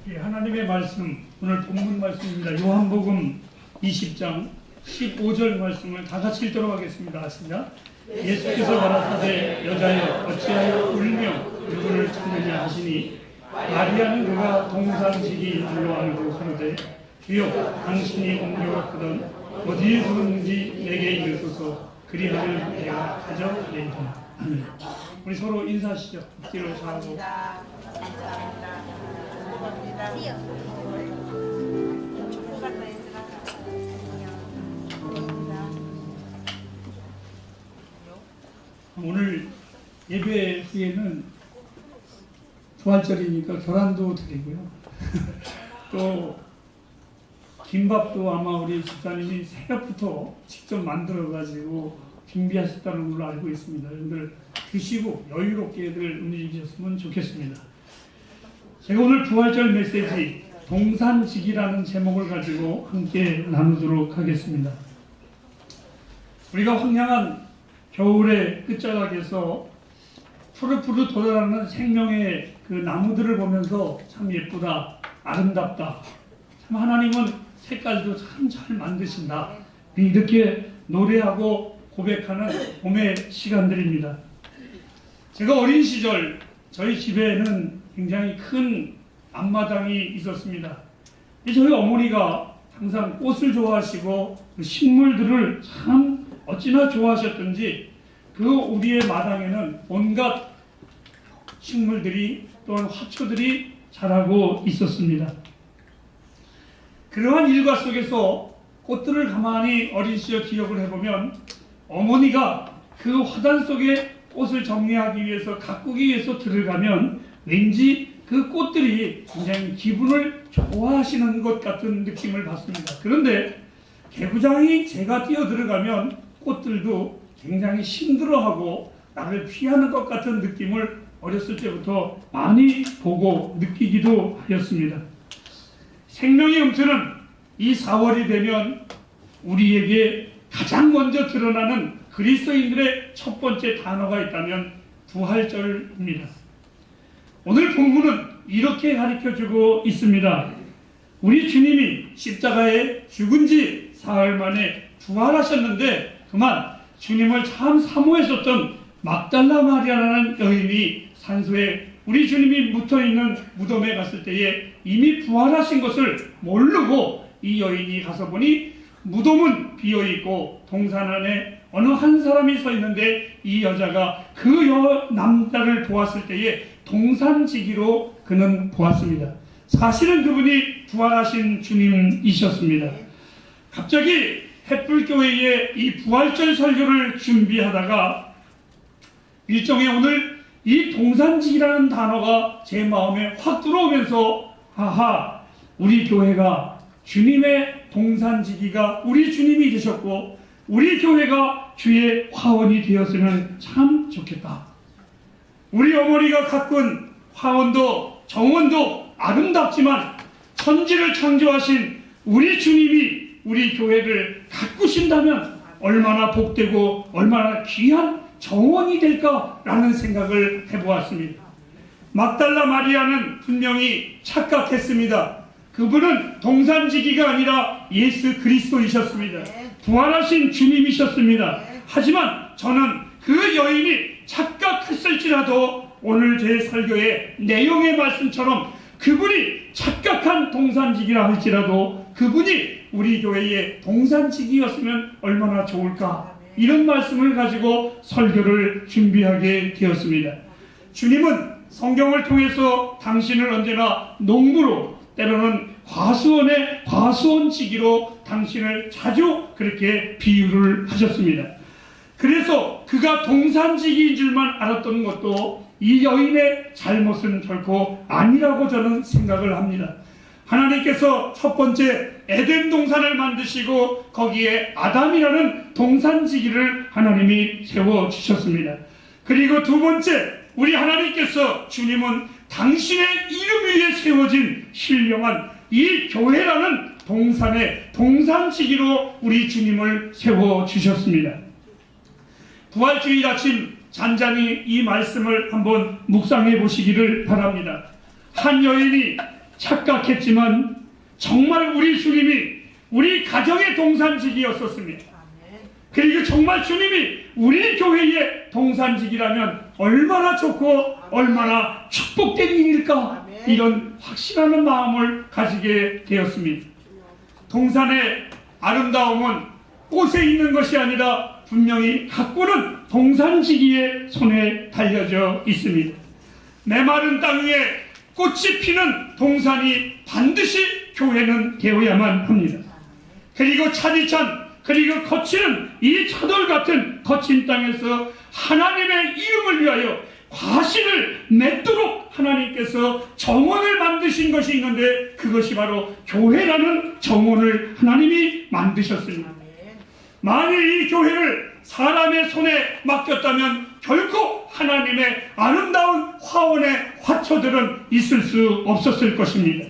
예, 하나님의 말씀, 오늘 본문 말씀입니다. 요한복음 20장 15절 말씀을 다 같이 읽도록 하겠습니다. 시작. 예수께서 가라사대 여자여 어찌하여 울며 누구를 찾느냐 하시니 마리아는 그가 동산지기인 줄로 알고 가로되 주여 당신이 옮겨왔거든 어디에 두었는지 내게 이르소서 그리하면 내가 가져내리라. 우리 서로 인사하시죠. 뒤로 자고. 오늘 예배 후에는 부활절이니까 계란도 드리고요. 또 김밥도 아마 우리 집사님이 새벽부터 직접 만들어 가지고 준비하셨다는 걸로 알고 있습니다. 여러분들 드시고 여유롭게들 움직이셨으면 좋겠습니다. 제가 오늘 부활절 메시지 동산지기라는 제목을 가지고 함께 나누도록 하겠습니다. 우리가 황량한 겨울의 끝자락에서 푸르푸르 돋아나는 생명의 그 나무들을 보면서 참 예쁘다, 아름답다, 참 하나님은 색깔도 참 잘 만드신다, 이렇게 노래하고 고백하는 봄의 시간들입니다. 제가 어린 시절 저희 집에는 굉장히 큰 앞마당이 있었습니다. 저희 어머니가 항상 꽃을 좋아하시고 그 식물들을 참 어찌나 좋아하셨던지 그 우리의 마당에는 온갖 식물들이 또한 화초들이 자라고 있었습니다. 그러한 일과 속에서 꽃들을 가만히 어린 시절 기억을 해보면 어머니가 그 화단 속에 꽃을 정리하기 위해서 가꾸기 위해서 들어가면 왠지 그 꽃들이 굉장히 기분을 좋아하시는 것 같은 느낌을 받습니다. 그런데 개구장이 제가 뛰어 들어가면 꽃들도 굉장히 힘들어하고 나를 피하는 것 같은 느낌을 어렸을 때부터 많이 보고 느끼기도 하였습니다. 생명의 음표는 이 4월이 되면 우리에게 가장 먼저 드러나는 그리스도인들의 첫 번째 단어가 있다면 부활절입니다. 오늘 본문은 이렇게 가르쳐주고 있습니다. 우리 주님이 십자가에 죽은 지 사흘 만에 부활하셨는데 그만 주님을 참 사모했었던 막달라 마리아라는 여인이 산소에 우리 주님이 묻어있는 무덤에 갔을 때에 이미 부활하신 것을 모르고 이 여인이 가서 보니 무덤은 비어있고 동산 안에 어느 한 사람이 서 있는데 이 여자가 그 남자를 보았을 때에 동산지기로 그는 보았습니다. 사실은 그분이 부활하신 주님이셨습니다. 갑자기 햇불교회에 이 부활절 설교를 준비하다가 일종의 오늘 이 동산지기라는 단어가 제 마음에 확 들어오면서 하하, 우리 교회가 주님의 동산지기가 우리 주님이 되셨고 우리 교회가 주의 화원이 되었으면 참 좋겠다. 우리 어머니가 가꾼 화원도 정원도 아름답지만 천지를 창조하신 우리 주님이 우리 교회를 가꾸신다면 얼마나 복되고 얼마나 귀한 정원이 될까라는 생각을 해보았습니다. 막달라 마리아는 분명히 착각했습니다. 그분은 동산지기가 아니라 예수 그리스도이셨습니다. 부활하신 주님이셨습니다. 하지만 저는 그 여인이 착각했을지라도 오늘 제 설교의 내용의 말씀처럼 그분이 착각한 동산지기라 할지라도 그분이 우리 교회의 동산지기였으면 얼마나 좋을까, 이런 말씀을 가지고 설교를 준비하게 되었습니다. 주님은 성경을 통해서 당신을 언제나 농부로 때로는 과수원의 과수원지기로 당신을 자주 그렇게 비유를 하셨습니다. 그래서 그가 동산지기인 줄만 알았던 것도 이 여인의 잘못은 결코 아니라고 저는 생각을 합니다. 하나님께서 첫 번째 에덴 동산을 만드시고 거기에 아담이라는 동산지기를 하나님이 세워주셨습니다. 그리고 두 번째, 우리 하나님께서 주님은 당신의 이름 위에 세워진 신령한 이 교회라는 동산의 동산지기로 우리 주님을 세워주셨습니다. 부활주일 아침 잔잔히 이 말씀을 한번 묵상해 보시기를 바랍니다. 한 여인이 착각했지만 정말 우리 주님이 우리 가정의 동산직이었었습니다. 그리고 정말 주님이 우리 교회의 동산직이라면 얼마나 좋고 얼마나 축복된 일일까, 이런 확신하는 마음을 가지게 되었습니다. 동산의 아름다움은 꽃에 있는 것이 아니라 분명히 가꾸는 동산지기의 손에 달려져 있습니다. 메마른 땅 위에 꽃이 피는 동산이 반드시 교회는 되어야만 합니다. 그리고 차디찬, 그리고 거치는 이 차돌 같은 거친 땅에서 하나님의 이름을 위하여 과실을 맺도록 하나님께서 정원을 만드신 것이 있는데, 그것이 바로 교회라는 정원을 하나님이 만드셨습니다. 만일 이 교회를 사람의 손에 맡겼다면 결코 하나님의 아름다운 화원의 화초들은 있을 수 없었을 것입니다.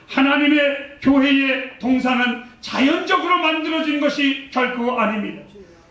하나님의 교회의 동산은 자연적으로 만들어진 것이 결코 아닙니다.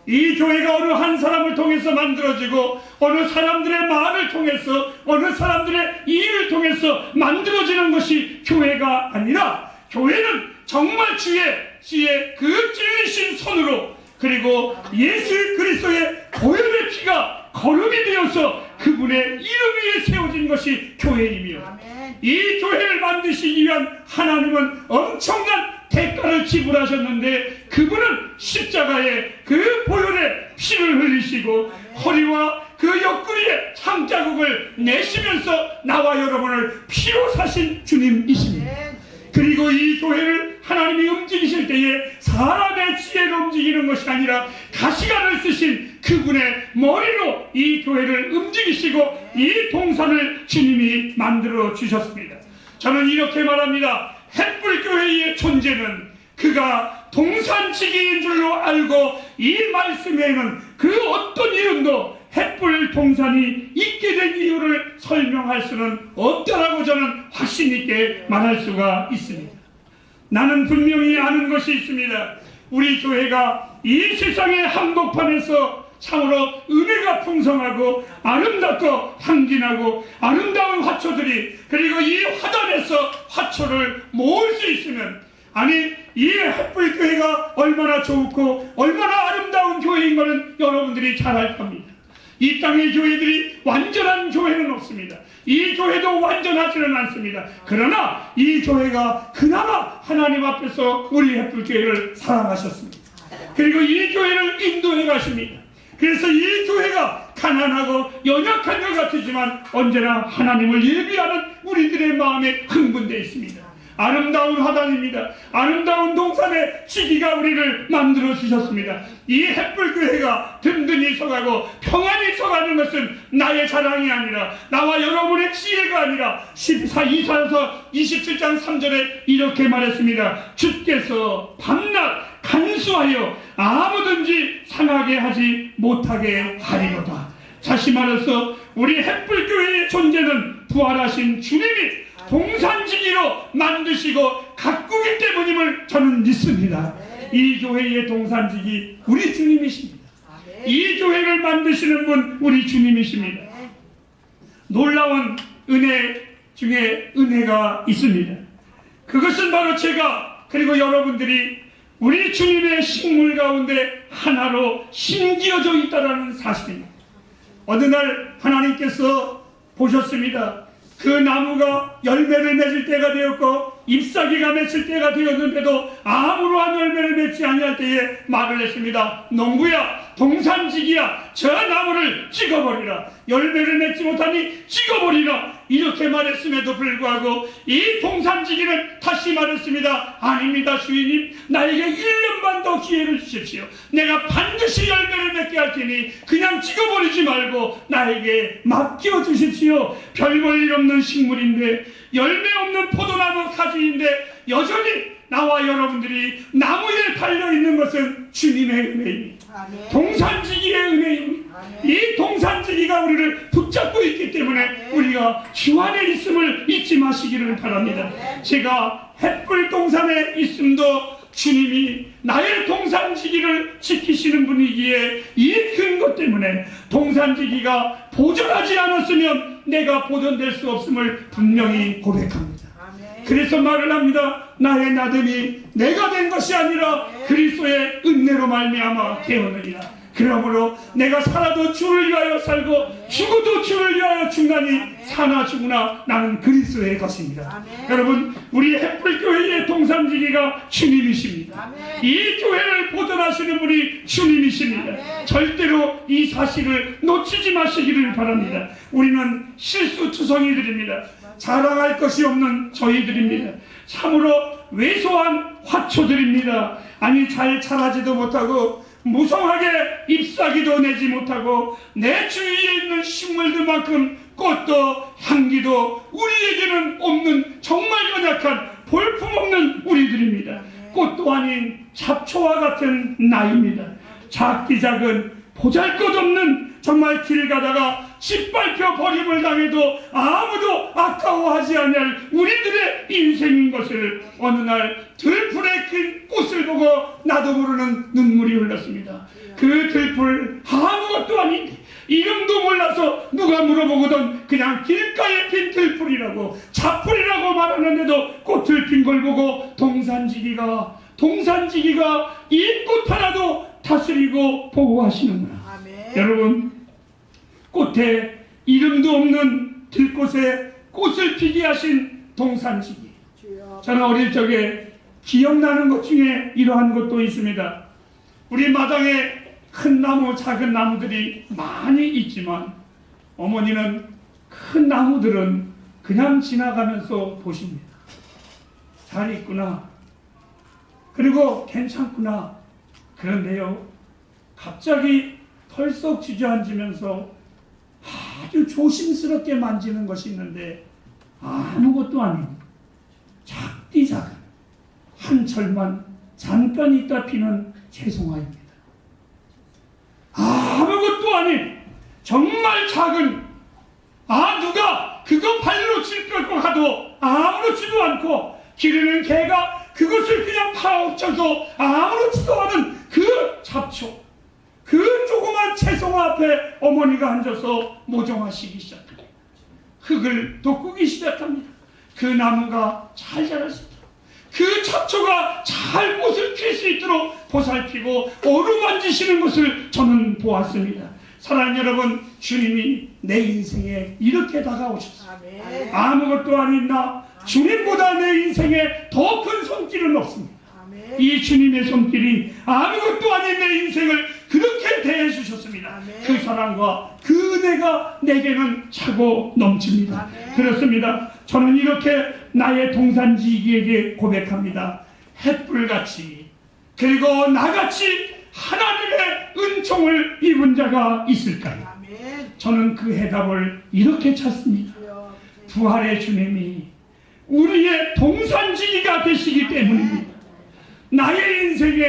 이 교회가 어느 한 사람을 통해서 만들어지고 어느 사람들의 마음을 통해서 어느 사람들의 일을 통해서 만들어지는 것이 교회가 아니라, 교회는 정말 주의 그 찔리신 손으로, 그리고 예수 그리스도의 보혈의 피가 거름이 되어서 그분의 이름 위에 세워진 것이 교회이며, 이 교회를 만드시기 위한 하나님은 엄청난 대가를 지불하셨는데, 그분은 십자가에 그 보혈의 피를 흘리시고 허리와 그 옆구리에 창자국을 내시면서 나와 여러분을 피로 사신 주님이십니다. 그리고 이 교회를 하나님이 움직이실 때에 사람의 지혜로 움직이는 것이 아니라 가시관을 쓰신 그분의 머리로 이 교회를 움직이시고 이 동산을 주님이 만들어 주셨습니다. 저는 이렇게 말합니다. 햇불교회의 존재는 그가 동산지기인 줄로 알고, 이 말씀에는 그 어떤 이름도 햇불 동산이 있게 된 이유를 설명할 수는 없다라고 저는 확신 있게 말할 수가 있습니다. 나는 분명히 아는 것이 있습니다. 우리 교회가 이 세상의 한복판에서 참으로 은혜가 풍성하고 아름답고 향기나고 아름다운 화초들이, 그리고 이 화단에서 화초를 모을 수 있으면, 아니 이 햇불교회가 얼마나 좋고 얼마나 아름다운 교회인 것은 여러분들이 잘 알 겁니다. 이 땅의 교회들이 완전한 교회는 없습니다. 이 교회도 완전하지는 않습니다. 그러나 이 교회가 그나마 하나님 앞에서 우리 햇불교회를 사랑하셨습니다. 그리고 이 교회를 인도해 가십니다. 그래서 이 교회가 가난하고 연약한 것 같지만 언제나 하나님을 예비하는 우리들의 마음에 흥분되어 있습니다. 아름다운 화단입니다. 아름다운 동산의 지기가 우리를 만들어 주셨습니다. 이 햇불교회가 든든히 서가고 평안히 서가는 것은 나의 자랑이 아니라, 나와 여러분의 지혜가 아니라, 이사야서 27장 3절에 이렇게 말했습니다. 주께서 밤낮 간수하여 아무든지 상하게 하지 못하게 하리로다. 다시 말해서 우리 햇불교회의 존재는 부활하신 주님이 동산지기로 만드시고 가꾸기 때문임을 저는 믿습니다. 이 교회의 동산지기 우리 주님이십니다. 이 교회를 만드시는 분 우리 주님이십니다. 놀라운 은혜 중에 은혜가 있습니다. 그것은 바로 제가, 그리고 여러분들이 우리 주님의 식물 가운데 하나로 심기어져 있다는 사실입니다. 어느 날 하나님께서 보셨습니다. 그 나무가 열매를 맺을 때가 되었고 잎사귀가 맺을 때가 되었는데도 아무런 열매를 맺지 아니할 때에 말을 했습니다. 농부야, 동산지기야, 저 나무를 찍어버리라. 열매를 맺지 못하니 찍어버리라. 이렇게 말했음에도 불구하고 이 동산지기는 다시 말했습니다. 아닙니다 주인님, 나에게 1년만 더 기회를 주십시오. 내가 반드시 열매를 맺게 할 테니 그냥 찍어버리지 말고 나에게 맡겨주십시오. 별 볼 일 없는 식물인데, 열매 없는 포도나무 가지인데 여전히 나와 여러분들이 나무에 달려있는 것은 주님의 은혜입니다. 동산지기의 은혜입니다. 이 동산지기가 우리를 붙잡고 있기 때문에 우리가 주 안에 있음을 잊지 마시기를 바랍니다. 제가 햇불 동산에 있음도 주님이 나의 동산지기를 지키시는 분이기에 이 근거 때문에 동산지기가 보존하지 않았으면 내가 보존될 수 없음을 분명히 고백합니다. 그래서 말을 합니다. 나의 나됨이 내가 된 것이 아니라 그리스도의 은혜로 말미암아 되었느니라. 그러므로 내가 살아도 주를 위하여 살고 죽어도 주를 위하여 죽나니 사나 죽으나 나는 그리스도의 것입니다. 여러분, 우리 햇불교회의 동산지기가 주님이십니다. 이 교회를 보존하시는 분이 주님이십니다. 절대로 이 사실을 놓치지 마시기를 바랍니다. 우리는 실수투성이들입니다. 자랑할 것이 없는 저희들입니다. 참으로 왜소한 화초들입니다. 아니, 잘 자라지도 못하고 무성하게 잎사귀도 내지 못하고 내 주위에 있는 식물들만큼 꽃도 향기도 우리에게는 없는 정말 연약한 볼품없는 우리들입니다. 꽃도 아닌 잡초와 같은 나이입니다. 작디 작은 보잘것없는, 정말 길 가다가 짓밟혀 버림을 당해도 아무도 아까워하지 않을 우리들의 인생인 것을 어느 날 들풀에 낀 꽃을 보고 나도 모르는 눈물이 흘렀습니다. 그 들풀 아무것도 아닌, 이름도 몰라서 누가 물어보거든 그냥 길가에 핀 들풀이라고, 잡풀이라고 말하는데도 꽃을 핀 걸 보고 동산지기가 이 꽃 하나도 다스리고 보호하시는구나. 여러분, 꽃에 이름도 없는 들꽃에 꽃을 피게 하신 동산지기, 저는 어릴 적에 기억나는 것 중에 이러한 것도 있습니다. 우리 마당에 큰 나무, 작은 나무들이 많이 있지만 어머니는 큰 나무들은 그냥 지나가면서 보십니다. 잘 있구나, 그리고 괜찮구나. 그런데요, 갑자기 털썩 주저앉으면서 아주 조심스럽게 만지는 것이 있는데 아무것도 아닌 작디 작은 한 철만 잠깐 있다 피는 채송화입니다. 아무것도 아닌 정말 작은, 누가 그거 발로 찔끌고 가도 아무렇지도 않고 기르는 개가 그것을 그냥 파헤쳐도 아무렇지도 않은 그 잡초, 그 조그만 채송화 앞에 어머니가 앉아서 모종하시기 시작합니다. 흙을 돋구기 시작합니다. 그 나무가 잘 자랄 수 있도록, 그 잡초가 잘 꽃을 필 수 있도록 보살피고 어루만지시는 것을 저는 보았습니다. 사랑하는 여러분, 주님이 내 인생에 이렇게 다가오셨습니다. 아무것도 아닌 나, 주님보다 내 인생에 더 큰 손길은 없습니다. 이 주님의 손길이 아무것도 아닌 내 인생을 그렇게 대해주셨습니다. 그 사랑과 그 은혜가 내게는 차고 넘칩니다. 그렇습니다. 저는 이렇게 나의 동산지기에게 고백합니다. 햇불같이, 그리고 나같이 하나님의 은총을 입은 자가 있을까요? 저는 그 해답을 이렇게 찾습니다. 부활의 주님이 우리의 동산지기가 되시기 때문입니다. 나의 인생에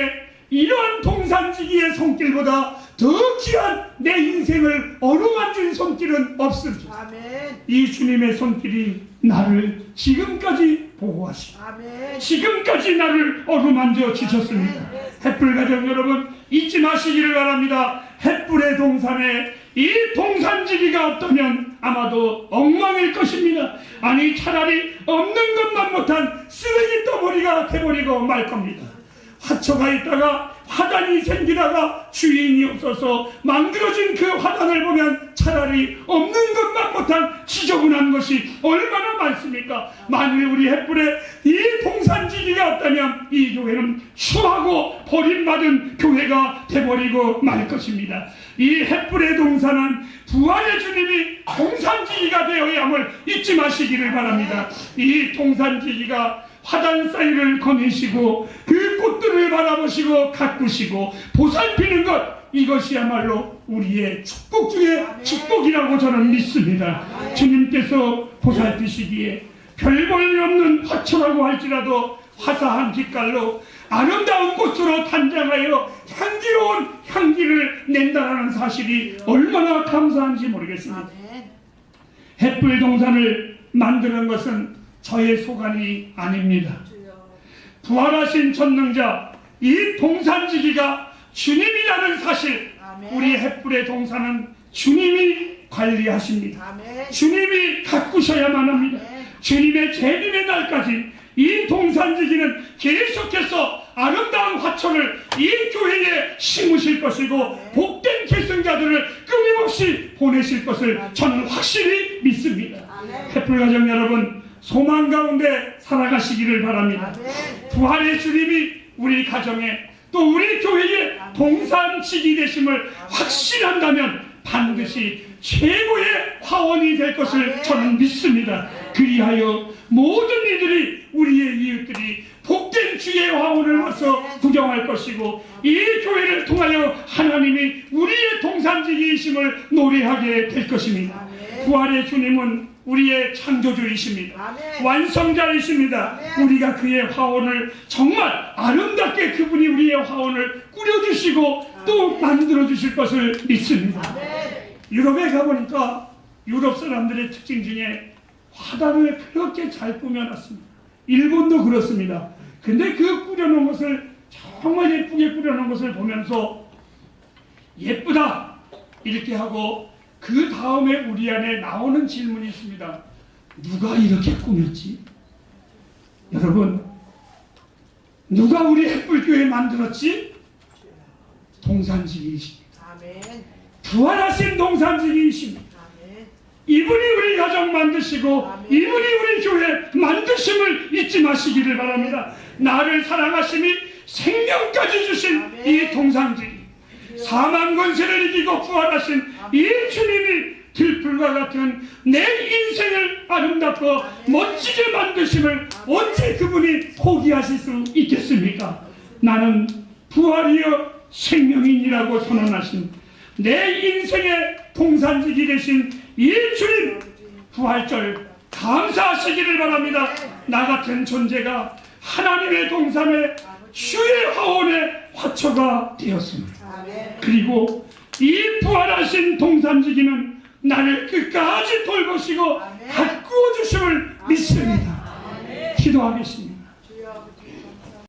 이러한 동산지기의 손길보다 더 귀한 내 인생을 어루만진 손길은 없습니다. 이 주님의 손길이 나를 지금까지 보호하시고 지금까지 나를 어루만져 주셨습니다. 햇불 가정 여러분, 잊지 마시기를 바랍니다. 햇불의 동산에 이 동산지기가 없다면 아마도 엉망일 것입니다. 아니, 차라리 없는 것만 못한 쓰레기 더머리가 돼버리고 말 겁니다. 화초가 있다가 화단이 생기다가 주인이 없어서 만들어진 그 화단을 보면 차라리 없는 것만 못한 지저분한 것이 얼마나 많습니까? 만일 우리 햇불에 이 동산지기가 없다면 이 교회는 추하고 버림받은 교회가 돼버리고 말 것입니다. 이 햇불의 동산은 부활의 주님이 동산지기가 되어야 함을 잊지 마시기를 바랍니다. 이 동산지기가 화단 사이를 거니시고 그 꽃들을 바라보시고 가꾸시고 보살피는 것, 이것이야말로 우리의 축복 중에 축복이라고 저는 믿습니다. 주님께서 보살피시기에 별 볼 일 없는 화초라고 할지라도 화사한 빛깔로 아름다운 꽃으로 단장하여 향기로운 향기를 낸다는 사실이 얼마나 감사한지 모르겠습니다. 햇불 동산을 만드는 것은 저의 소관이 아닙니다. 부활하신 전능자 이 동산지기가 주님이라는 사실, 우리 햇불의 동산은 주님이 관리하십니다. 주님이 가꾸셔야만 합니다. 주님의 재림의 날까지 이 동산지기는 계속해서 아름다운 화초를 이 교회에 심으실 것이고 복된 계승자들을 끊임없이 보내실 것을 저는 확실히 믿습니다. 햇불가정 여러분, 소망 가운데 살아가시기를 바랍니다. 부활의 주님이 우리 가정에 또 우리 교회의 동산지기 되심을 확신한다면 반드시 최고의 화원이 될 것을 저는 믿습니다. 그리하여 모든 이들이, 우리의 이웃들이 복된 주의 화원을 와서 구경할 것이고 이 교회를 통하여 하나님이 우리의 동산지기이심을 노래하게 될 것입니다. 부활의 주님은 우리의 창조주이십니다. 완성자이십니다. 우리가 그의 화원을 정말 아름답게, 그분이 우리의 화원을 꾸려주시고 또 만들어주실 것을 믿습니다. 유럽에 가보니까 유럽 사람들의 특징 중에 화단을 그렇게 잘 꾸며놨습니다. 일본도 그렇습니다. 근데 그 꾸려놓은 것을, 정말 예쁘게 꾸려놓은 것을 보면서 예쁘다 이렇게 하고 그 다음에 우리 안에 나오는 질문이 있습니다. 누가 이렇게 꾸몄지? 여러분, 누가 우리 햇불교회 만들었지? 동산지기이십니다. 부활하신 동산지기이십니다. 이분이 우리 가정 만드시고 이분이 우리 교회 만드심을 잊지 마시기를 바랍니다. 나를 사랑하심이 생명까지 주신 이 동산지기, 사망 권세를 이기고 부활하신 이 주님이 들풀과 같은 내 인생을 아름답고 멋지게 만드심을 언제 그분이 포기하실 수 있겠습니까? 나는 부활이여 생명이니라고 선언하신 내 인생의 동산지기 되신 이 주님, 부활절 감사하시기를 바랍니다. 나 같은 존재가 하나님의 동산의 주의 화원의 화초가 되었습니다. 그리고 이 부활하신 동산지기는 나를 끝까지 돌보시고 가꾸어 주심을 믿습니다. 기도하겠습니다.